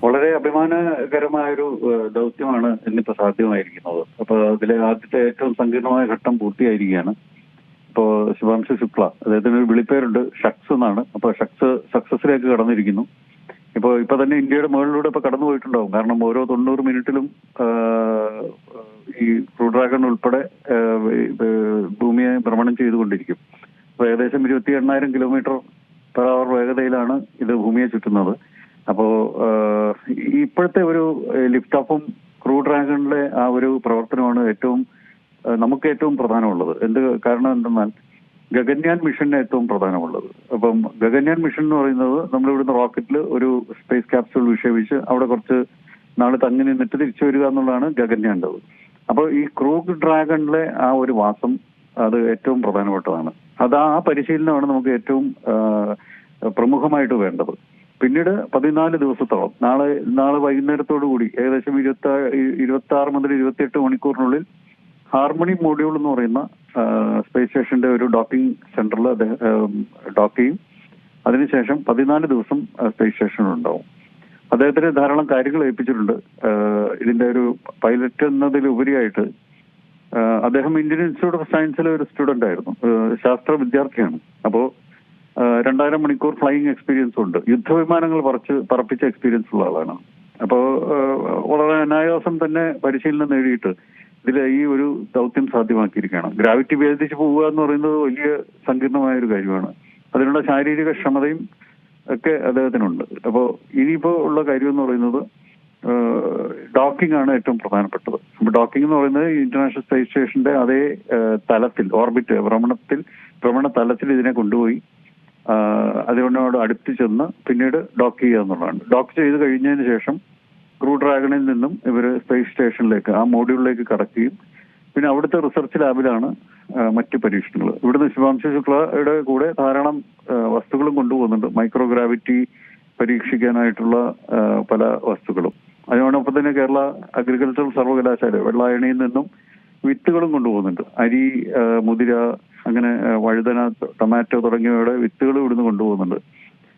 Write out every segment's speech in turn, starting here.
വളരെ അഭിമാനകരമായൊരു ദൗത്യമാണ് ഇന്നിപ്പോ സാധ്യമായിരിക്കുന്നത്. അപ്പൊ അതിലെ ആദ്യത്തെ ഏറ്റവും സങ്കീർണമായ ഘട്ടം പൂർത്തിയായിരിക്കുകയാണ്. ഇപ്പോ ശുഭാംശു ശുക്ല, അദ്ദേഹത്തിന് ഒരു വിളിപ്പേരുണ്ട്, ഷക്സ് എന്നാണ്. അപ്പൊ ഷക്സ് സക്സസിലേക്ക് കടന്നിരിക്കുന്നു. ഇപ്പൊ തന്നെ ഇന്ത്യയുടെ മുകളിലൂടെ ഇപ്പൊ കടന്നു പോയിട്ടുണ്ടാവും. കാരണം ഓരോ 90 മിനിറ്റിലും ഈ ക്രൂ ഡ്രാഗൺ ഉൾപ്പെടെ ഭൂമിയെ ഭ്രമണം ചെയ്തുകൊണ്ടിരിക്കും. അപ്പൊ ഏകദേശം 28,000 km/h വേഗതയിലാണ് ഇത് ഭൂമിയെ ചുറ്റുന്നത്. അപ്പോ ഇപ്പോഴത്തെ ഒരു ലിഫ്റ്റ് ഓഫും ക്രൂ ഡ്രാഗണിലെ ആ ഒരു പ്രവർത്തനമാണ് നമുക്ക് ഏറ്റവും പ്രധാനമുള്ളത്. കാരണം എന്തെന്നാൽ ഗഗൻയാൻ മിഷന് ഏറ്റവും പ്രധാനമുള്ളത്. അപ്പം ഗഗൻയാൻ മിഷൻ എന്ന് പറയുന്നത് നമ്മളിവിടുന്ന് റോക്കറ്റിൽ ഒരു സ്പേസ് ക്യാപ്സ്യൂൾ വിക്ഷേപിച്ച് അവിടെ കുറച്ച് നാള് തങ്ങി നിന്നിട്ട് തിരിച്ചു വരിക എന്നുള്ളതാണ് ഗഗൻയാൻ്റെത്. അപ്പോൾ ഈ ക്രൂ ഡ്രാഗണിലെ ആ ഒരു വാസം അത് ഏറ്റവും പ്രധാനപ്പെട്ടതാണ്. ആ പരിശീലനമാണ് നമുക്ക് ഏറ്റവും പ്രമുഖമായിട്ട് വേണ്ടത്. പിന്നീട് 14 ദിവസത്തോളം നാളെ വൈകുന്നേരത്തോടു കൂടി ഏകദേശം 26 മുതൽ 28 മണിക്കൂറിനുള്ളിൽ ഹാർമണി മോഡ്യൂൾ എന്ന് പറയുന്ന സ്പേസ് സ്റ്റേഷന്റെ ഒരു ഡോക്കിംഗ് സെന്ററിൽ ഡോക്ക് ചെയ്യും. അതിനുശേഷം 14 ദിവസം സ്പേസ് സ്റ്റേഷനിലുണ്ടാവും. അദ്ദേഹത്തിന് ധാരാളം കാര്യങ്ങൾ ഏൽപ്പിച്ചിട്ടുണ്ട്. ഇതിന്റെ ഒരു പൈലറ്റ് എന്നതിലുപരിയായിട്ട് അദ്ദേഹം ഇന്ത്യൻ ഇൻസ്റ്റിറ്റ്യൂട്ട് ഓഫ് സയൻസിലെ ഒരു സ്റ്റുഡന്റ് ആയിരുന്നു, ശാസ്ത്ര വിദ്യാർത്ഥിയാണ്. അപ്പോ 2000 മണിക്കൂർ ഫ്ലൈയിങ് എക്സ്പീരിയൻസ് ഉണ്ട്. യുദ്ധവിമാനങ്ങൾ പറപ്പിച്ച എക്സ്പീരിയൻസ് ഉള്ള ആളാണ്. അപ്പോ വളരെ അനായാസം തന്നെ പരിശീലനം നേടിയിട്ട് ഈ ഒരു ദൗത്യം സാധ്യമാക്കിയിരിക്കുകയാണ്. ഗ്രാവിറ്റി ഭേദിച്ച് പോവുക എന്ന് പറയുന്നത് വലിയ സങ്കീർണമായ ഒരു കാര്യമാണ്. അതിനുള്ള ശാരീരിക ക്ഷമതയും ഒക്കെ അദ്ദേഹത്തിനുണ്ട്. അപ്പോൾ ഇനിയിപ്പോ ഉള്ള കാര്യം എന്ന് പറയുന്നത് ഡോക്കിംഗ് ആണ് ഏറ്റവും പ്രധാനപ്പെട്ടത്. അപ്പൊ ഡോക്കിംഗ് എന്ന് പറയുന്നത് ഇന്റർനാഷണൽ സ്പേസ് സ്റ്റേഷന്റെ അതേ തലത്തിൽ, ഓർബിറ്റ് ഭ്രമണ തലത്തിൽ ഇതിനെ കൊണ്ടുപോയി അതുകൊണ്ടോട് അടുത്ത് ചെന്ന് പിന്നീട് ഡോക്ക് ചെയ്യുക എന്നുള്ളതാണ്. ഡോക്ക് ചെയ്ത് കഴിഞ്ഞതിന് ശേഷം ക്രൂ ഡ്രാഗണിൽ നിന്നും ഇവർ സ്പേസ് സ്റ്റേഷനിലേക്ക്, ആ മോഡ്യൂളിലേക്ക് കടക്കുകയും പിന്നെ അവിടുത്തെ റിസർച്ച് ലാബിലാണ് മറ്റ് പരീക്ഷണങ്ങൾ. ഇവിടുന്ന് ശുഭാംശു ശുക്ലയുടെ കൂടെ ധാരാളം വസ്തുക്കളും കൊണ്ടുപോകുന്നുണ്ട്. മൈക്രോഗ്രാവിറ്റി പരീക്ഷിക്കാനായിട്ടുള്ള പല വസ്തുക്കളും. അതിനോടൊപ്പം തന്നെ കേരള അഗ്രികൾച്ചറൽ സർവകലാശാല വെള്ളായണിയിൽ നിന്നും വിത്തുകളും കൊണ്ടുപോകുന്നുണ്ട്. അരി, മുതിര, അങ്ങനെ വഴുതന, ടൊമാറ്റോ തുടങ്ങിയവയുടെ വിത്തുകൾ ഇവിടുന്ന് കൊണ്ടുപോകുന്നുണ്ട്.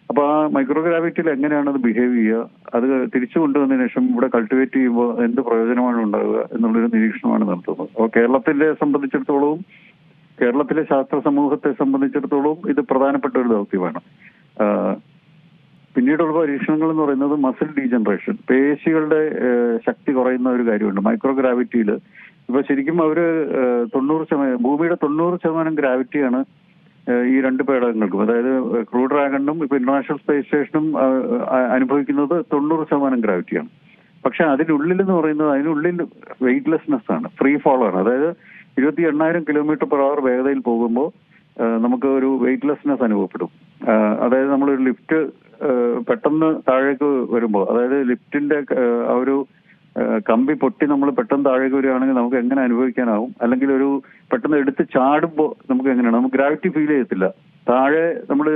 അപ്പൊ ആ മൈക്രോഗ്രാവിറ്റിയിൽ എങ്ങനെയാണ് അത് ബിഹേവ് ചെയ്യുക, അത് തിരിച്ചു കൊണ്ടുവന്നതിന് ശേഷം ഇവിടെ കൾട്ടിവേറ്റ് ചെയ്യുമ്പോൾ എന്ത് പ്രയോജനമാണ് ഉണ്ടാവുക എന്നുള്ളൊരു നിരീക്ഷണമാണ് നടത്തുന്നത്. അപ്പോൾ കേരളത്തിലെ ശാസ്ത്ര സമൂഹത്തെ സംബന്ധിച്ചിടത്തോളം ഇത് പ്രധാനപ്പെട്ട ഒരു ദൗത്യമാണ്. പിന്നീടുള്ള പരീക്ഷണങ്ങൾ എന്ന് പറയുന്നത് മസിൽ ഡീജനറേഷൻ, പേശികളുടെ ശക്തി കുറയുന്ന ഒരു കാര്യമുണ്ട് മൈക്രോഗ്രാവിറ്റിയിൽ. ഇപ്പൊ ശരിക്കും അവര് 90% ഭൂമിയുടെ 90% ഗ്രാവിറ്റിയാണ് ഈ രണ്ട് പേടകങ്ങൾക്കും, അതായത് ക്രൂ ഡ്രാഗണിനും ഇപ്പൊ ഇന്റർനാഷണൽ സ്പേസ് സ്റ്റേഷനും അനുഭവിക്കുന്നത് 90% ഗ്രാവിറ്റിയാണ്. പക്ഷെ അതിനുള്ളിൽ എന്ന് പറയുന്നത് അതിനുള്ളിൽ വെയിറ്റ്ലെസ്നെസ് ആണ്, ഫ്രീ ഫോൾ ആണ്. അതായത് 28,000 km/h വേഗതയിൽ പോകുമ്പോൾ നമുക്ക് ഒരു വെയിറ്റ്ലെസ്നെസ് അനുഭവപ്പെടും. അതായത് നമ്മളൊരു ലിഫ്റ്റ് പെട്ടെന്ന് താഴേക്ക് വരുമ്പോൾ, അതായത് ലിഫ്റ്റിന്റെ ആ ഒരു കമ്പി പൊട്ടി നമ്മൾ പെട്ടെന്ന് താഴേക്ക് വരികയാണെങ്കിൽ നമുക്ക് എങ്ങനെ അനുഭവിക്കാനാവും, അല്ലെങ്കിൽ ഒരു പെട്ടെന്ന് എടുത്ത് ചാടുമ്പോൾ നമുക്ക് എങ്ങനെയാണ്, നമുക്ക് ഗ്രാവിറ്റി ഫീൽ ചെയ്യത്തില്ല. താഴെ നമ്മൾ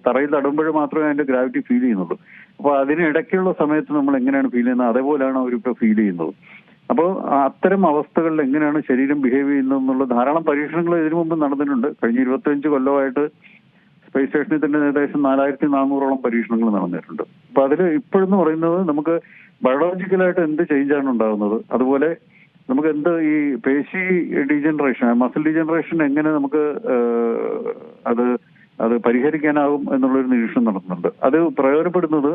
തറയിൽ തടുമ്പോൾ മാത്രമേ അതിന്റെ ഗ്രാവിറ്റി ഫീൽ ചെയ്യുന്നുള്ളൂ. അപ്പൊ അതിനിടയ്ക്കുള്ള സമയത്ത് നമ്മൾ എങ്ങനെയാണ് ഫീൽ ചെയ്യുന്നത്, അതേപോലെയാണ് അവരിപ്പോൾ ഫീൽ ചെയ്യുന്നത്. അപ്പോൾ അത്തരം അവസ്ഥകളിൽ എങ്ങനെയാണ് ശരീരം ബിഹേവ് ചെയ്യുന്നത് എന്നുള്ള ധാരാളം പരീക്ഷണങ്ങൾ ഇതിനു മുമ്പ് നടന്നിട്ടുണ്ട്. കഴിഞ്ഞ 25 കൊല്ലമായിട്ട് സ്പേസ് സ്റ്റേഷനിൽ തന്നെ ഏകദേശം 4400ഓളം പരീക്ഷണങ്ങൾ നടന്നിട്ടുണ്ട്. അപ്പൊ അതിൽ ഇപ്പോഴെന്ന് പറയുന്നത് നമുക്ക് ബയോളജിക്കലായിട്ട് എന്ത് ചേഞ്ചാണ് ഉണ്ടാകുന്നത്, അതുപോലെ നമുക്ക് ഈ പേശി ഡീജനറേഷൻ, മസിൽ ഡീജനറേഷൻ എങ്ങനെ നമുക്ക് അത് പരിഹരിക്കാനാകും എന്നുള്ളൊരു നിരീക്ഷണം നടത്തുന്നുണ്ട്. അത് പ്രയോജനപ്പെടുന്നത്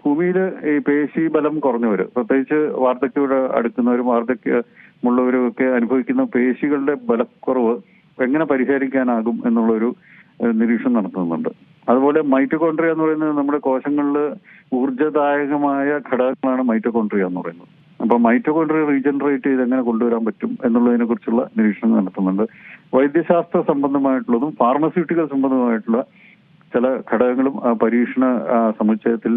ഭൂമിയിൽ ഈ പേശി ബലം കുറഞ്ഞവര്, പ്രത്യേകിച്ച് വാർദ്ധക്യോട് അടുക്കുന്നവരും വാർദ്ധക്യമുള്ളവരും ഒക്കെ അനുഭവിക്കുന്ന പേശികളുടെ ബലക്കുറവ് എങ്ങനെ പരിഹരിക്കാനാകും എന്നുള്ളൊരു നിരീക്ഷണം നടത്തുന്നുണ്ട്. അതുപോലെ മൈറ്റോകോൺട്രിയ എന്ന് പറയുന്നത് നമ്മുടെ കോശങ്ങളിൽ ഊർജ്ജദായകമായ ഘടകങ്ങളാണ് മൈറ്റോകോൺട്രിയ എന്ന് പറയുന്നത്. അപ്പൊ മൈറ്റോകോൺട്രിയ റീജനറേറ്റ് ചെയ്ത് എങ്ങനെ കൊണ്ടുവരാൻ പറ്റും എന്നുള്ളതിനെ കുറിച്ചുള്ള നിരീക്ഷണം നടത്തുന്നുണ്ട്. വൈദ്യശാസ്ത്ര സംബന്ധമായിട്ടുള്ളതും ഫാർമസ്യൂട്ടിക്കൽ സംബന്ധമായിട്ടുള്ള ചില ഘടകങ്ങളും പരീക്ഷണ സമുച്ചയത്തിൽ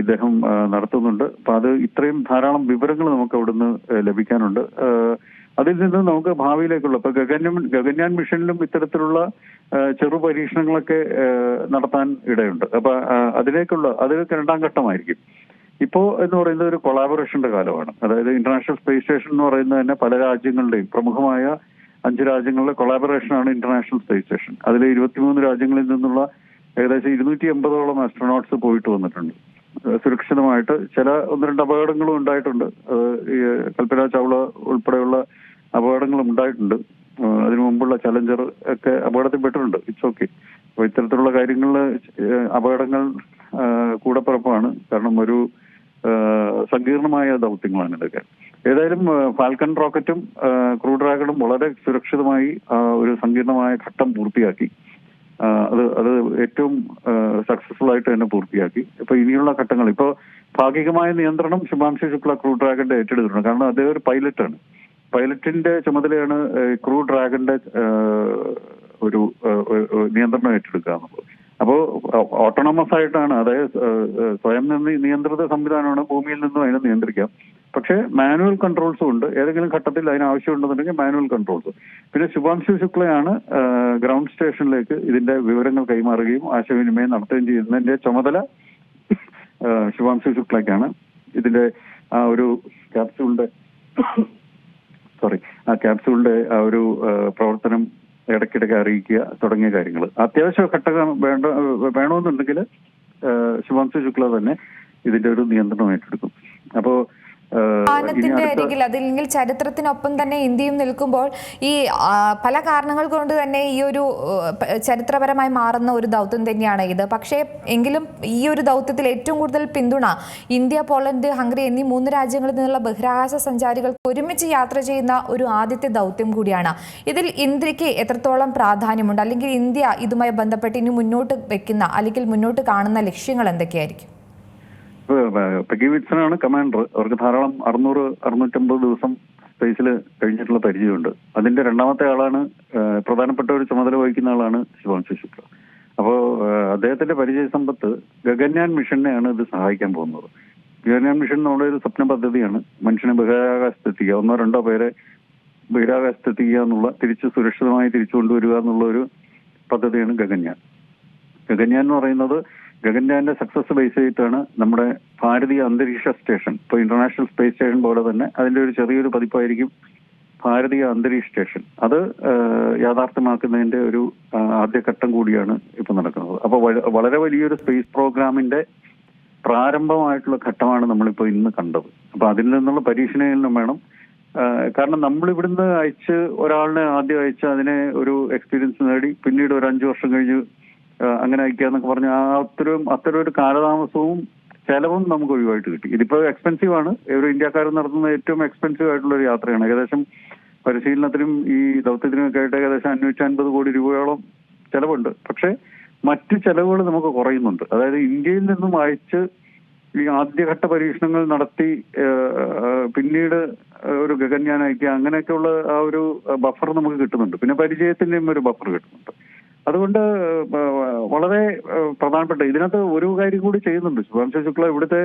ഇദ്ദേഹം നടത്തുന്നുണ്ട്. അപ്പൊ അത് ഇത്രയും ധാരാളം വിവരങ്ങൾ നമുക്ക് അവിടുന്ന് ലഭിക്കാനുണ്ട്. അതിൽ നിന്ന് നമുക്ക് ഭാവിയിലേക്കുള്ള ഇപ്പൊ ഗഗൻയാൻ മിഷനിലും ഇത്തരത്തിലുള്ള ചെറു പരീക്ഷണങ്ങളൊക്കെ നടത്താൻ ഇടയുണ്ട്. അപ്പൊ അത് രണ്ടാം ഘട്ടമായിരിക്കും. ഇപ്പോ എന്ന് പറയുന്നത് ഒരു കൊളാബറേഷന്റെ കാലമാണ്. അതായത് ഇന്റർനാഷണൽ സ്പേസ് സ്റ്റേഷൻ എന്ന് പറയുന്നത് തന്നെ പല രാജ്യങ്ങളുടെയും പ്രമുഖമായ 5 രാജ്യങ്ങളുടെ കൊളാബറേഷനാണ് ഇന്റർനാഷണൽ സ്പേസ് സ്റ്റേഷൻ. അതിൽ 23 രാജ്യങ്ങളിൽ നിന്നുള്ള ഏകദേശം 280ഓളം ആസ്ട്രോനോട്ട്സ് പോയിട്ട് വന്നിട്ടുണ്ട്. സുരക്ഷിതമായിട്ട് ചില 1-2 അപകടങ്ങളും ഉണ്ടായിട്ടുണ്ട്. ഈ കൽപ്പന ചൗള ഉൾപ്പെടെയുള്ള അപകടങ്ങളും ഉണ്ടായിട്ടുണ്ട്. അതിനു മുമ്പുള്ള ചലഞ്ചർ ഒക്കെ അപകടത്തിൽപ്പെട്ടിട്ടുണ്ട്. It's okay. അപ്പൊ ഇത്തരത്തിലുള്ള കാര്യങ്ങളിൽ അപകടങ്ങൾ കൂടപ്പിറപ്പാണ്. കാരണം ഒരു സങ്കീർണമായ ദൗത്യങ്ങളാണ് ഇതൊക്കെ. ഏതായാലും ഫാൽക്കൺ റോക്കറ്റും ക്രൂ ഡ്രാഗണും വളരെ സുരക്ഷിതമായി ഒരു സങ്കീർണമായ ഘട്ടം പൂർത്തിയാക്കി. അത് ഏറ്റവും സക്സസ്ഫുൾ ആയിട്ട് തന്നെ പൂർത്തിയാക്കി. ഇപ്പൊ ഇനിയുള്ള ഘട്ടങ്ങൾ ഇപ്പോ ഭാഗികമായ നിയന്ത്രണം ശുഭാംശു ശുക്ല ക്രൂ ഡ്രാഗന്റെ ഏറ്റെടുത്തിട്ടുണ്ട്. കാരണം അദ്ദേഹം ഒരു പൈലറ്റാണ്. പൈലറ്റിന്റെ ചുമതലയാണ് ക്രൂ ഡ്രാഗന്റെ ഒരു നിയന്ത്രണം ഏറ്റെടുക്കുക എന്നുള്ളത്. അപ്പോൾ ഓട്ടോണമസ് ആയിട്ടാണ്, അതായത് സ്വയം നിയന്ത്രിത സംവിധാനമാണ്. ഭൂമിയിൽ നിന്നും അതിനെ നിയന്ത്രിക്കാം. പക്ഷേ മാനുവൽ കൺട്രോൾസും ഉണ്ട്. ഏതെങ്കിലും ഘട്ടത്തിൽ അതിന് ആവശ്യമുണ്ടെന്നുണ്ടെങ്കിൽ മാനുവൽ കൺട്രോൾസ്. പിന്നെ ശുഭാംശു ശുക്ലയാണ് ഗ്രൗണ്ട് സ്റ്റേഷനിലേക്ക് ഇതിന്റെ വിവരങ്ങൾ കൈമാറുകയും ആശയവിനിമയം നടത്തുകയും ചെയ്യുന്നതിന്റെ ചുമതല ശുഭാംശു ശുക്ലയ്ക്കാണ്. ഇതിന്റെ ആ ഒരു ക്യാപ്സ്യൂളിന്റെ ക്യാപ്സ്യൂളിന്റെ ആ ഒരു പ്രവർത്തനം ഇടയ്ക്കിടയ്ക്ക് അറിയിക്കുക തുടങ്ങിയ കാര്യങ്ങൾ. അത്യാവശ്യ ഘട്ടം വേണമെന്നുണ്ടെങ്കിൽ ശുഭാംശു ശുക്ല തന്നെ ഇതിന്റെ ഒരു നിയന്ത്രണം ഏറ്റെടുക്കും. അപ്പോ ത്തിന്റെ അരികിൽ അതില്ലെങ്കിൽ ചരിത്രത്തിനൊപ്പം തന്നെ ഇന്ത്യയും നിൽക്കുമ്പോൾ ഈ പല കാരണങ്ങൾ കൊണ്ട് തന്നെ ഈ ഒരു ചരിത്രപരമായി മാറുന്ന ഒരു ദൗത്യം തന്നെയാണ് ഇത്. പക്ഷേ എങ്കിലും ഈ ഒരു ദൗത്യത്തിൽ ഏറ്റവും കൂടുതൽ പിന്തുണ ഇന്ത്യ, പോളണ്ട്, ഹംഗറി എന്നീ 3 രാജ്യങ്ങളിൽ നിന്നുള്ള ബഹിരാകാശ സഞ്ചാരികൾക്ക് ഒരുമിച്ച് യാത്ര ചെയ്യുന്ന ഒരു ആദ്യത്തെ ദൗത്യം കൂടിയാണ്. ഇതിൽ ഇന്ത്യക്ക് എത്രത്തോളം പ്രാധാന്യമുണ്ട്, അല്ലെങ്കിൽ ഇന്ത്യ ഇതുമായി ബന്ധപ്പെട്ട് ഇനി മുന്നോട്ട് വെക്കുന്ന അല്ലെങ്കിൽ മുന്നോട്ട് കാണുന്ന ലക്ഷ്യങ്ങൾ എന്തൊക്കെയായിരിക്കും? പെഗി വിറ്റ്സനാണ് കമാൻഡർ. അവർക്ക് ധാരാളം 600-650 ദിവസം സ്പേസിൽ കഴിഞ്ഞിട്ടുള്ള പരിചയമുണ്ട്. അതിന്റെ രണ്ടാമത്തെ ആളാണ്, പ്രധാനപ്പെട്ട ഒരു ചുമതല വഹിക്കുന്ന ആളാണ് ശുഭാംശു ശുക്ല. അപ്പോൾ അദ്ദേഹത്തിന്റെ പരിചയ സമ്പത്ത് ഗഗൻയാൻ മിഷനെയാണ് ഇത് സഹായിക്കാൻ പോകുന്നത്. ഗഗൻയാൻ മിഷൻ നമ്മുടെ ഒരു സ്വപ്ന പദ്ധതിയാണ്. മനുഷ്യനെ ബഹിരാകാശത്തെത്തിക്കുക, 1-2 പേരെ ബഹിരാകാശത്തെത്തിക്കുക എന്നുള്ള, തിരിച്ച് സുരക്ഷിതമായി തിരിച്ചു കൊണ്ടുവരിക എന്നുള്ള ഒരു പദ്ധതിയാണ് ഗഗൻയാൻ. ഗഗൻയാൻ എന്ന് പറയുന്നത് ഗഗൻയാന്റെ സക്സസ് ബേസ് ചെയ്തിട്ടാണ് നമ്മുടെ ഭാരതീയ അന്തരീക്ഷ സ്റ്റേഷൻ. ഇപ്പോൾ ഇന്റർനാഷണൽ സ്പേസ് സ്റ്റേഷൻ പോലെ തന്നെ അതിന്റെ ഒരു ചെറിയൊരു പതിപ്പായിരിക്കും ഭാരതീയ അന്തരീക്ഷ സ്റ്റേഷൻ. അത് യാഥാർത്ഥ്യമാക്കുന്നതിന്റെ ഒരു ആദ്യഘട്ടം കൂടിയാണ് ഇപ്പൊ നടക്കുന്നത്. അപ്പൊ വളരെ വലിയൊരു സ്പേസ് പ്രോഗ്രാമിന്റെ പ്രാരംഭമായിട്ടുള്ള ഘട്ടമാണ് നമ്മളിപ്പോ ഇന്ന് കണ്ടത്. അപ്പൊ അതിൽ നിന്നുള്ള പരീക്ഷണങ്ങളിലും വേണം. കാരണം നമ്മൾ ഇവിടുന്ന് അയച്ച് ഒരാളിനെ ആദ്യം അയച്ച് അതിനെ ഒരു എക്സ്പീരിയൻസ് നേടി പിന്നീട് ഒരു 5 വർഷം കഴിഞ്ഞ് അങ്ങനെ അയക്കാന്നൊക്കെ പറഞ്ഞ അത്തരം ഒരു കാലതാമസവും ചെലവും നമുക്ക് ഒഴിവായിട്ട് കിട്ടി. ഇതിപ്പോ എക്സ്പെൻസീവ് ആണ്. ഒരു ഇന്ത്യക്കാരൻ നടത്തുന്ന ഏറ്റവും എക്സ്പെൻസീവ് ആയിട്ടുള്ള ഒരു യാത്രയാണ്. ഏകദേശം പരിശീലനത്തിനും ഈ ദൗത്യത്തിനും ഒക്കെ ആയിട്ട് ഏകദേശം 550 കോടി രൂപയോളം ചെലവുണ്ട്. പക്ഷെ മറ്റു ചെലവുകൾ നമുക്ക് കുറയുന്നുണ്ട്. അതായത് ഇന്ത്യയിൽ നിന്നും അയച്ച് ഈ ആദ്യഘട്ട പരീക്ഷണങ്ങൾ നടത്തി പിന്നീട് ഒരു ഗഗൻയാൻ അയക്കുക, അങ്ങനെയൊക്കെയുള്ള ആ ഒരു ബഫർ നമുക്ക് കിട്ടുന്നുണ്ട്. പിന്നെ പരിചയത്തിന്റെയും ഒരു ബഫർ കിട്ടുന്നുണ്ട്. അതുകൊണ്ട് വളരെ പ്രധാനപ്പെട്ട ഇതിനകത്ത് ഒരു കാര്യം കൂടി ചെയ്യുന്നുണ്ട്. ശുഭാംശു ശുക്ല ഇവിടുത്തെ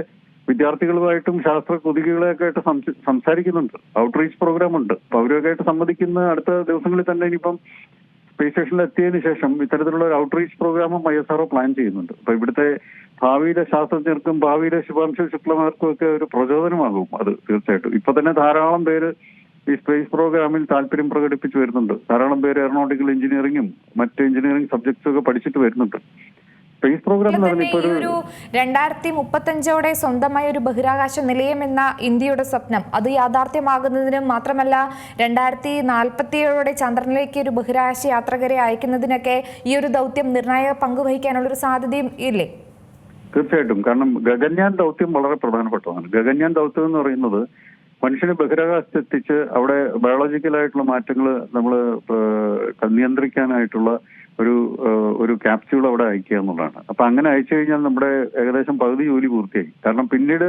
വിദ്യാർത്ഥികളുമായിട്ടും ശാസ്ത്ര കുതികളെയൊക്കെ ആയിട്ട് സംസാരിക്കുന്നുണ്ട്. ഔട്ട്റീച്ച് പ്രോഗ്രാം ഉണ്ട്. അപ്പൊ അവരൊക്കെ ആയിട്ട് സംവദിക്കുന്ന അടുത്ത ദിവസങ്ങളിൽ തന്നെ ഇനിയിപ്പം സ്പേസ് സ്റ്റേഷനിൽ എത്തിയതിനു ശേഷം ഇത്തരത്തിലുള്ള ഒരു ഔട്ട്റീച്ച് പ്രോഗ്രാമും ISRO പ്ലാൻ ചെയ്യുന്നുണ്ട്. അപ്പൊ ഇവിടുത്തെ ഭാവിയിലെ ശാസ്ത്രജ്ഞർക്കും ഭാവിയിലെ ശുഭാംശു ശുക്ലമാർക്കും ഒക്കെ ഒരു പ്രചോദനമാകും അത് തീർച്ചയായിട്ടും. ഇപ്പൊ തന്നെ ധാരാളം പേര് ഈ സ്പേസ് പ്രോഗ്രാമിൽ താല്പര്യം പ്രകടിപ്പിച്ചു വരുന്നുണ്ട്. ധാരാളം പേര് എയറോനോട്ടിക്കൽ എഞ്ചിനീയറിംഗും മറ്റ് എഞ്ചിനീയറിംഗ് സബ്ജക്ട്സും ഒക്കെ പഠിച്ചിട്ട് വരുന്നുണ്ട്. സ്പേസ് പ്രോഗ്രാം എന്ന് പറഞ്ഞാൽ ഇപ്പോൾ ഒരു 2035 സ്വന്തമായ ഒരു ബഹിരാകാശ നിലയം എന്ന ഇന്ത്യയുടെ സ്വപ്നം അത് യാഥാർത്ഥ്യമാകുന്നതിനും മാത്രമല്ല 2047 ചന്ദ്രനിലേക്ക് ഒരു ബഹിരാകാശ യാത്രികരെ അയക്കുന്നതിനൊക്കെ ഈ ഒരു ദൗത്യം നിർണായക പങ്കുവഹിക്കാനുള്ള ഒരു സാധ്യതയും ഇല്ലേ? തീർച്ചയായിട്ടും. കാരണം ഗഗൻയാൻ ദൗത്യം വളരെ പ്രധാനപ്പെട്ടതാണ്. ഗഗൻയാൻ ദൗത്യം എന്ന് പറയുന്നത് മനുഷ്യനെ ബഹിരാകാശത്തെത്തിച്ച് അവിടെ ബയോളജിക്കലായിട്ടുള്ള മാറ്റങ്ങൾ നമ്മൾ നിയന്ത്രിക്കാനായിട്ടുള്ള ഒരു ക്യാപ്സ്യൂൾ അവിടെ അയക്കുക എന്നുള്ളതാണ്. അപ്പൊ അങ്ങനെ അയച്ചു കഴിഞ്ഞാൽ നമ്മുടെ ഏകദേശം പകുതി ജോലി പൂർത്തിയായി. കാരണം പിന്നീട്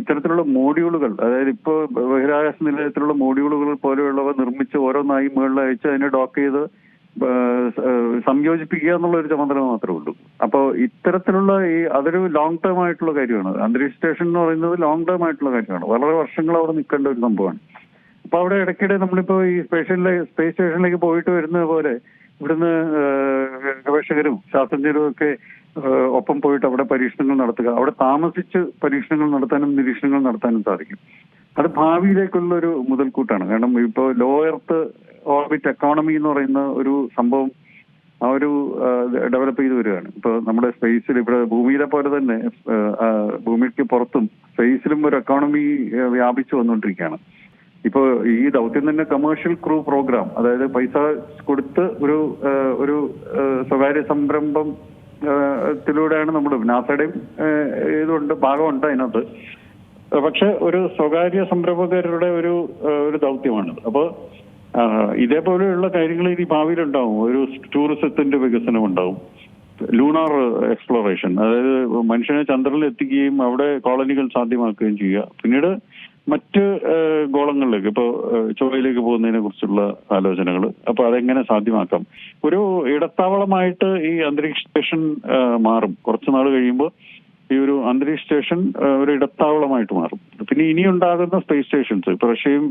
ഇത്തരത്തിലുള്ള മോഡ്യൂളുകൾ, അതായത് ഇപ്പോ ബഹിരാകാശ നിലയത്തിലുള്ള മോഡ്യൂളുകൾ പോലെയുള്ളവ നിർമ്മിച്ച് ഓരോന്നായി മുകളിൽ അയച്ച് അതിനെ ഡോക്ക് ചെയ്ത് സംയോജിപ്പിക്കുക എന്നുള്ള ഒരു ചുമതല മാത്രമേ ഉള്ളൂ. അപ്പോൾ ഇത്തരത്തിലുള്ള അതൊരു ലോങ് ടേം ആയിട്ടുള്ള കാര്യമാണ്. അന്തരീക്ഷ സ്റ്റേഷൻ എന്ന് പറയുന്നത് ലോങ് ടേം ആയിട്ടുള്ള കാര്യമാണ്. വളരെ വർഷങ്ങൾ അവിടെ നിൽക്കേണ്ട ഒരു സംഭവമാണ്. അപ്പൊ അവിടെ ഇടയ്ക്കിടെ നമ്മളിപ്പോ ഈ സ്പേസ് സ്റ്റേഷനിലേക്ക് പോയിട്ട് വരുന്നത് പോലെ ഇവിടുന്ന് ഗവേഷകരും ശാസ്ത്രജ്ഞരും ഒക്കെ ഒപ്പം പോയിട്ട് അവിടെ പരീക്ഷണങ്ങൾ നടത്തുക, അവിടെ താമസിച്ച് പരീക്ഷണങ്ങൾ നടത്താനും നിരീക്ഷണങ്ങൾ നടത്താനും സാധിക്കും. അത് ഭാവിയിലേക്കുള്ള ഒരു മുതൽക്കൂട്ടാണ്. കാരണം ഇപ്പോൾ ലോ എർത്ത് ഓർബിറ്റ് എക്കോണമി എന്ന് പറയുന്ന ഒരു സംഭവം ആ ഒരു ഡെവലപ്പ് ചെയ്ത് വരികയാണ്. ഇപ്പൊ നമ്മുടെ സ്പേസിൽ ഇവിടെ ഭൂമിയിലെ പോലെ തന്നെ ഭൂമിക്ക് പുറത്തും സ്പേസിലും ഒരു എക്കോണമി വ്യാപിച്ചു വന്നുകൊണ്ടിരിക്കുകയാണ്. ഇപ്പൊ ഈ ദൗത്യം തന്നെ കമേഴ്ഷ്യൽ ക്രൂ പ്രോഗ്രാം, അതായത് പൈസ കൊടുത്ത് ഒരു സ്വകാര്യ സംരംഭം ത്തിലൂടെയാണ് നമ്മൾ നാസയുടെയും ഇതുണ്ട്, ഭാഗമുണ്ട് അതിനകത്ത്. പക്ഷെ ഒരു സ്വകാര്യ സംരംഭകരുടെ ഒരു ദൗത്യമാണിത്. അപ്പൊ ഇതേപോലെയുള്ള കാര്യങ്ങൾ ഇനി ഭാവിയിലുണ്ടാവും. ഒരു ടൂറിസത്തിന്റെ വികസനം ഉണ്ടാവും, ലൂണാർ എക്സ്പ്ലോറേഷൻ, അതായത് മനുഷ്യനെ ചന്ദ്രനിൽ എത്തിക്കുകയും അവിടെ കോളനികൾ സാധ്യമാക്കുകയും ചെയ്യുക. പിന്നീട് മറ്റ് ഗോളങ്ങളിലേക്ക്, ഇപ്പോ ചൊവ്വയിലേക്ക് പോകുന്നതിനെ കുറിച്ചുള്ള ആലോചനകൾ. അപ്പൊ അതെങ്ങനെ സാധ്യമാക്കാം? ഒരു ഇടത്താവളമായിട്ട് ഈ അന്തരീക്ഷ സ്റ്റേഷൻ മാറും. കുറച്ചു നാൾ കഴിയുമ്പോൾ ഈ ഒരു അന്തരീക്ഷ സ്റ്റേഷൻ ഒരു ഇടത്താവളമായിട്ട് മാറും. പിന്നെ ഇനിയുണ്ടാകുന്ന സ്പേസ് സ്റ്റേഷൻസ്, ഇപ്പൊ റഷ്യയും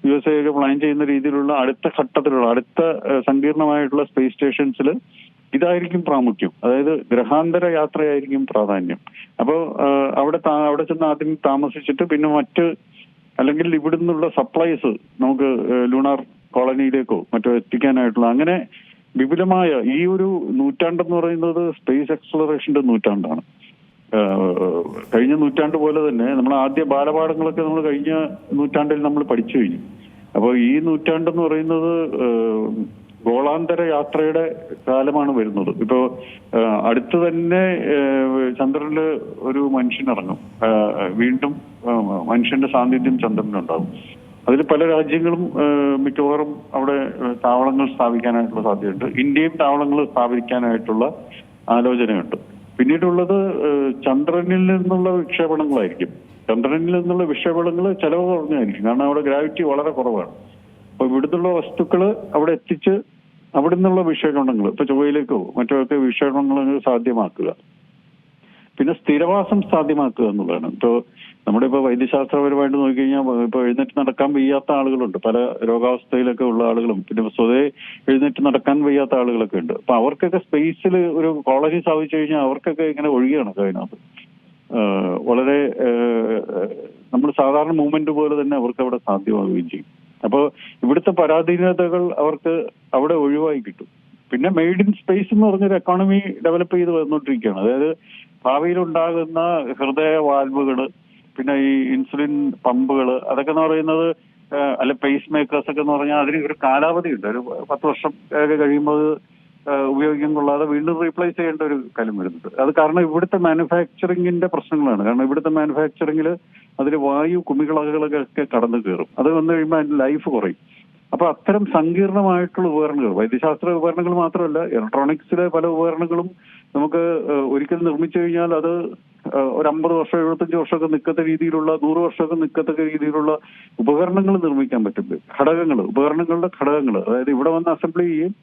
USA ഒക്കെ പ്ലാൻ ചെയ്യുന്ന രീതിയിലുള്ള അടുത്ത ഘട്ടത്തിലുള്ള അടുത്ത സങ്കീർണമായിട്ടുള്ള സ്പേസ് സ്റ്റേഷൻസിൽ ഇതായിരിക്കും പ്രാമുഖ്യം. അതായത് ഗ്രഹാന്തര യാത്രയായിരിക്കും പ്രാധാന്യം. അപ്പോൾ അവിടെ ചെന്ന് ആദ്യം താമസിച്ചിട്ട് പിന്നെ അല്ലെങ്കിൽ ഇവിടെ നിന്നുള്ള സപ്ലൈസ് നമുക്ക് ലൂണാർ കോളനിയിലേക്കോ മറ്റോ എത്തിക്കാനായിട്ടുള്ള അങ്ങനെ വിപുലമായ ഈ ഒരു നൂറ്റാണ്ടെന്ന് പറയുന്നത് സ്പേസ് എക്സ്പ്ലോറേഷന്റെ നൂറ്റാണ്ടാണ്. കഴിഞ്ഞ നൂറ്റാണ്ട് പോലെ തന്നെ നമ്മൾ ആദ്യ ബാലപാഠങ്ങളൊക്കെ നമ്മൾ കഴിഞ്ഞ നൂറ്റാണ്ടിൽ നമ്മൾ പഠിച്ചു കഴിഞ്ഞു. അപ്പോൾ ഈ നൂറ്റാണ്ടെന്ന് പറയുന്നത് ഗോളാന്തര യാത്രയുടെ കാലമാണ് വരുന്നത്. ഇപ്പോ അടുത്ത് തന്നെ ചന്ദ്രനിൽ ഒരു മനുഷ്യനിറങ്ങും. വീണ്ടും മനുഷ്യന്റെ സാന്നിധ്യം ചന്ദ്രനിലുണ്ടാകും. അതിൽ പല രാജ്യങ്ങളും മിക്കവാറും അവിടെ താവളങ്ങൾ സ്ഥാപിക്കാനായിട്ടുള്ള സാധ്യതയുണ്ട്. ഇന്ത്യയും താവളങ്ങൾ സ്ഥാപിക്കാനായിട്ടുള്ള ആലോചനയുണ്ട്. പിന്നീടുള്ളത് ചന്ദ്രനിൽ നിന്നുള്ള വിക്ഷേപണങ്ങളായിരിക്കും. ചന്ദ്രനിൽ നിന്നുള്ള വിക്ഷേപണങ്ങൾ ചെലവ് കുറഞ്ഞായിരിക്കും, കാരണം അവിടെ ഗ്രാവിറ്റി വളരെ കുറവാണ്. അപ്പൊ ഇവിടുന്നുള്ള വസ്തുക്കൾ അവിടെ എത്തിച്ച് അവിടെ നിന്നുള്ള വിക്ഷേപണങ്ങൾ, ഇപ്പൊ ചൊവ്വയിലേക്കോ മറ്റോ ഒക്കെ വിക്ഷേപണങ്ങൾ സാധ്യമാക്കുക. പിന്നെ സ്ഥിരവാസം സാധ്യമാക്കുക എന്നുള്ളതാണ്. നമ്മുടെ വൈദ്യശാസ്ത്രപരമായിട്ട് നോക്കിക്കഴിഞ്ഞാൽ ഇപ്പൊ എഴുന്നേറ്റ് നടക്കാൻ വയ്യാത്ത ആളുകളുണ്ട്, പല രോഗാവസ്ഥയിലൊക്കെ ഉള്ള ആളുകളും പിന്നെ സ്വതവേ എഴുന്നേറ്റ് നടക്കാൻ വയ്യാത്ത ആളുകളൊക്കെ ഉണ്ട്. അപ്പൊ അവർക്കൊക്കെ സ്പേസിൽ ഒരു കോളനി സ്ഥാപിച്ചു കഴിഞ്ഞാൽ അവർക്കൊക്കെ ഇങ്ങനെ ഒഴുകിയാണ് അതിനകത്ത് വളരെ നമ്മൾ സാധാരണ മൂവ്മെന്റ് പോലെ തന്നെ അവർക്ക് അവിടെ സാധ്യമാവുകയും ചെയ്യും. അപ്പോൾ ഇവിടുത്തെ പരാധീനതകൾ അവർക്ക് അവിടെ ഒഴിവായി കിട്ടും. പിന്നെ മെയ്ഡ് ഇൻ സ്പേസ് എന്ന് പറഞ്ഞൊരു എക്കോണമി ഡെവലപ്പ് ചെയ്ത് വന്നുകൊണ്ടിരിക്കുകയാണ്. അതായത് ഭാവിയിൽ ഉണ്ടാകുന്ന ഹൃദയ വാൽവുകള്, പിന്നെ ഈ ഇൻസുലിൻ പമ്പുകൾ, അതൊക്കെ എന്ന് പറയുന്നത് അല്ല പേസ് മേക്കേഴ്സ് ഒക്കെ എന്ന് പറഞ്ഞാൽ അതിന് ഒരു കാലാവധി ഉണ്ട്. ഒരു 10 വർഷം കഴിയുമ്പോൾ ഉപയോഗിക്കാൻ കൊള്ളാതെ വീണ്ടും റീപ്ലേസ് ചെയ്യേണ്ട ഒരു കാര്യം വരുന്നുണ്ട്. അത് കാരണം ഇവിടുത്തെ മാനുഫാക്ചറിങ്ങിന്റെ പ്രശ്നങ്ങളാണ്. കാരണം ഇവിടുത്തെ മാനുഫാക്ചറിങ്ങിൽ അതിൽ വായു കുമികളകളൊക്കെ കടന്നു കയറും. അത് വന്നു കഴിയുമ്പോൾ അതിന്റെ ലൈഫ് കുറയും. അപ്പൊ അത്തരം സങ്കീർണമായിട്ടുള്ള ഉപകരണങ്ങൾ, വൈദ്യശാസ്ത്ര ഉപകരണങ്ങൾ മാത്രമല്ല, ഇലക്ട്രോണിക്സിലെ പല ഉപകരണങ്ങളും നമുക്ക് ഒരിക്കൽ നിർമ്മിച്ചു കഴിഞ്ഞാൽ അത് ഒരു 50 വർഷം 75 വർഷമൊക്കെ നിൽക്കത്ത രീതിയിലുള്ള 100 വർഷമൊക്കെ നിൽക്കത്തക്ക രീതിയിലുള്ള ഉപകരണങ്ങൾ നിർമ്മിക്കാൻ പറ്റും. ഉപകരണങ്ങളുടെ ഘടകങ്ങൾ, അതായത് ഇവിടെ വന്ന് അസംബിൾ ചെയ്യും.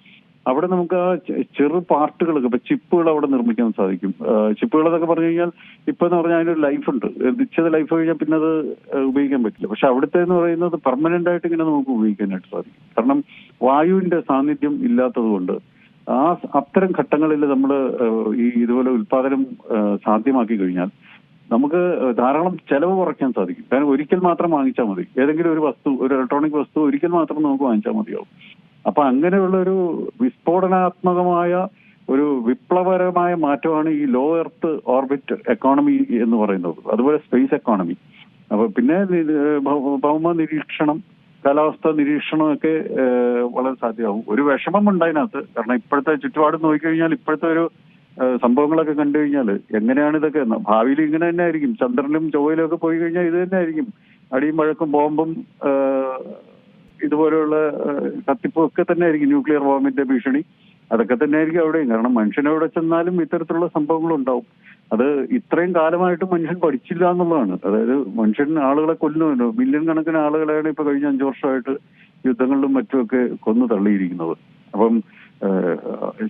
അവിടെ നമുക്ക് ആ ചെറു പാർട്ടുകളൊക്കെ, ഇപ്പൊ ചിപ്പുകൾ അവിടെ നിർമ്മിക്കാൻ സാധിക്കും. ചിപ്പുകൾ എന്നൊക്കെ പറഞ്ഞു കഴിഞ്ഞാൽ ഇപ്പൊ എന്ന് പറഞ്ഞാൽ അതിനൊരു ലൈഫ് ഉണ്ട്. നിശ്ചിത ലൈഫ് കഴിഞ്ഞാൽ പിന്നെ അത് ഉപയോഗിക്കാൻ പറ്റില്ല. പക്ഷെ അവിടുത്തെ എന്ന് പറയുന്നത് പെർമനന്റ് ആയിട്ട് ഇങ്ങനെ നമുക്ക് ഉപയോഗിക്കാനായിട്ട് സാധിക്കും. കാരണം വായുവിന്റെ സാന്നിധ്യം ഇല്ലാത്തത് കൊണ്ട് അത്തരം ഘട്ടങ്ങളിൽ നമ്മൾ ഈ ഇതുപോലെ ഉൽപാദനം സാധ്യമാക്കി കഴിഞ്ഞാൽ നമുക്ക് ധാരാളം ചെലവ് കുറയ്ക്കാൻ സാധിക്കും. കാരണം ഒരിക്കൽ മാത്രം വാങ്ങിച്ചാൽ മതി. ഏതെങ്കിലും ഒരു വസ്തു, ഒരു ഇലക്ട്രോണിക് വസ്തു ഒരിക്കൽ മാത്രം നമുക്ക് വാങ്ങിച്ചാൽ മതിയാവും. അപ്പൊ അങ്ങനെയുള്ള ഒരു വിസ്ഫോടനാത്മകമായ ഒരു വിപ്ലവകരമായ മാറ്റമാണ് ഈ ലോ എർത്ത് ഓർബിറ്റ് എക്കോണമി എന്ന് പറയുന്നത്. അതുപോലെ സ്പേസ് എക്കോണമി. അപ്പൊ പിന്നെ ഭൗമ നിരീക്ഷണം, കാലാവസ്ഥ നിരീക്ഷണമൊക്കെ വളരെ സാധ്യമാവും. ഒരു വിഷമം ഉണ്ട് അതിനകത്ത്. കാരണം ഇപ്പോഴത്തെ ചുറ്റുപാട് നോക്കിക്കഴിഞ്ഞാൽ ഇപ്പോഴത്തെ ഒരു സംഭവങ്ങളൊക്കെ കണ്ടു കഴിഞ്ഞാൽ എങ്ങനെയാണ് ഇതൊക്കെ ഭാവിയിൽ ഇങ്ങനെ തന്നെ ആയിരിക്കും. ചന്ദ്രനിലും ചൊവ്വയിലും ഒക്കെ പോയി കഴിഞ്ഞാൽ ഇത് തന്നെ ആയിരിക്കും. അടിയും വഴക്കും ബോംബും ഇതുപോലെയുള്ള കത്തിപ്പും ഒക്കെ തന്നെ ആയിരിക്കും. ന്യൂക്ലിയർ ബോംബിന്റെ ഭീഷണി അതൊക്കെ തന്നെ ആയിരിക്കും അവിടെയും. കാരണം മനുഷ്യനെവിടെ ചെന്നാലും ഇത്തരത്തിലുള്ള സംഭവങ്ങളുണ്ടാവും. അത് ഇത്രയും കാലമായിട്ട് മനുഷ്യൻ പഠിച്ചില്ല എന്നുള്ളതാണ്. അതായത് മനുഷ്യൻ ആളുകളെ കൊല്ലുന്നുണ്ട്. മില്യൺ കണക്കിന് ആളുകളെയാണ് ഇപ്പൊ കഴിഞ്ഞ 5 വർഷമായിട്ട് യുദ്ധങ്ങളിലും മറ്റുമൊക്കെ കൊന്നു തള്ളിയിരിക്കുന്നത്. അപ്പം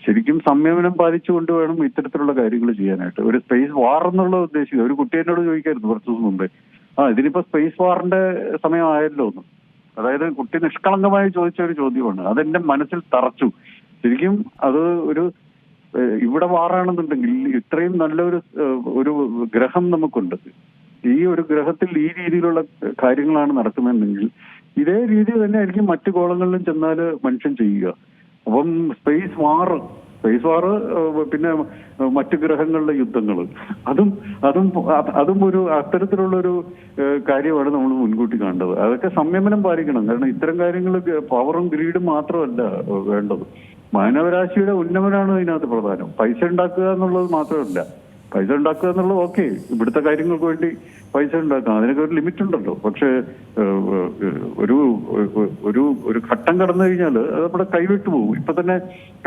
ശരിക്കും സംയമനം പാലിച്ചുകൊണ്ട് വേണം ഇത്തരത്തിലുള്ള കാര്യങ്ങൾ ചെയ്യാനായിട്ട്. ഒരു സ്പേസ് വാർ എന്നുള്ള ഉദ്ദേശിക്കുക. ഒരു കുട്ടി എന്നോട് ചോദിക്കായിരുന്നു കുറച്ചു ദിവസം മുമ്പേ, ഇതിനിപ്പോ സ്പേസ് വാറിന്റെ സമയമായല്ലോ എന്ന്. അതായത് കുട്ടി നിഷ്കളങ്കമായി ചോദിച്ച ഒരു ചോദ്യമാണ്. അതെന്റെ മനസ്സിൽ തറച്ചു. ശരിക്കും അത് ഒരു ഇവിടെ വാറാണെന്നുണ്ടെങ്കിൽ ഇത്രയും നല്ലൊരു ഗ്രഹം നമുക്കുണ്ട്. ഈ ഒരു ഗ്രഹത്തിൽ ഈ രീതിയിലുള്ള കാര്യങ്ങളാണ് നടക്കുന്നുണ്ടെങ്കിൽ ഇതേ രീതി തന്നെ ആയിരിക്കും മറ്റു ഗോളങ്ങളിലും ചെന്നാല് മനുഷ്യൻ ചെയ്യുക. അപ്പം സ്പേസ് വാർ സ്പേസ് വാർ, പിന്നെ മറ്റു ഗ്രഹങ്ങളിലെ യുദ്ധങ്ങൾ, അതും ഒരു അത്തരത്തിലുള്ളൊരു കാര്യമാണ് നമ്മൾ മുൻകൂട്ടി കാണേണ്ടത്. അതൊക്കെ സംയമനം പാലിക്കണം. കാരണം ഇത്തരം കാര്യങ്ങൾ പവറും ഗ്രീഡും മാത്രമല്ല വേണ്ടത്. മാനവരാശിയുടെ ഉന്നമനമാണ് ഇതിനകത്ത് പ്രധാനം. പൈസ ഉണ്ടാക്കുക എന്നുള്ളത് മാത്രമല്ല. പൈസ ഉണ്ടാക്കുക എന്നുള്ളത് ഓക്കെ, ഇവിടുത്തെ കാര്യങ്ങൾക്ക് വേണ്ടി പൈസ ഉണ്ടാക്കാം, അതിനൊക്കെ ഒരു ലിമിറ്റ് ഉണ്ടല്ലോ. പക്ഷെ ഒരു ഘട്ടം കടന്നു കഴിഞ്ഞാൽ അത് നമ്മുടെ കൈവിട്ടു പോകും. ഇപ്പൊ തന്നെ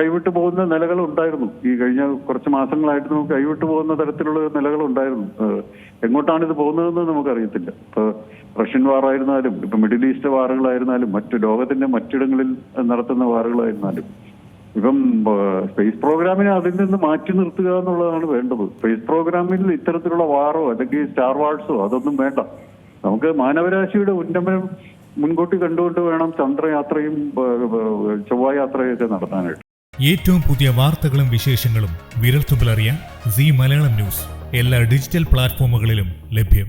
കൈവിട്ടു പോകുന്ന നിലകൾ ഉണ്ടായിരുന്നു. ഈ കഴിഞ്ഞ കുറച്ച് മാസങ്ങളായിട്ട് നമുക്ക് കൈവിട്ടു പോകുന്ന തരത്തിലുള്ള നിലകൾ ഉണ്ടായിരുന്നു. എങ്ങോട്ടാണ് ഇത് പോകുന്നതെന്ന് നമുക്കറിയത്തില്ല. ഇപ്പൊ റഷ്യൻ വാറായിരുന്നാലും, ഇപ്പൊ മിഡിൽ ഈസ്റ്റ് വാറുകളായിരുന്നാലും, മറ്റു ലോകത്തിന്റെ മറ്റിടങ്ങളിൽ നടത്തുന്ന വാറുകളായിരുന്നാലും, ഇപ്പം സ്പേസ് പ്രോഗ്രാമിനെ അതിൽ നിന്ന് മാറ്റി നിർത്തുക എന്നുള്ളതാണ് വേണ്ടത്. സ്പേസ് പ്രോഗ്രാമിൽ ഇത്തരത്തിലുള്ള വാറോ അല്ലെങ്കിൽ സ്റ്റാർ വാഴ്സോ അതൊന്നും വേണ്ട. നമുക്ക് മാനവരാശിയുടെ ഉന്നമനം മുൻകൂട്ടി കണ്ടുകൊണ്ട് വേണം ചന്ദ്രയാത്രയും ചൊവ്വ യാത്രയൊക്കെ നടത്താനായിട്ട്. ഏറ്റവും പുതിയ വാർത്തകളും വിശേഷങ്ങളും വിരൽത്തുമ്പിലറിയാൻ സീ മലയാളം ന്യൂസ് എല്ലാ ഡിജിറ്റൽ പ്ലാറ്റ്ഫോമുകളിലും ലഭ്യം.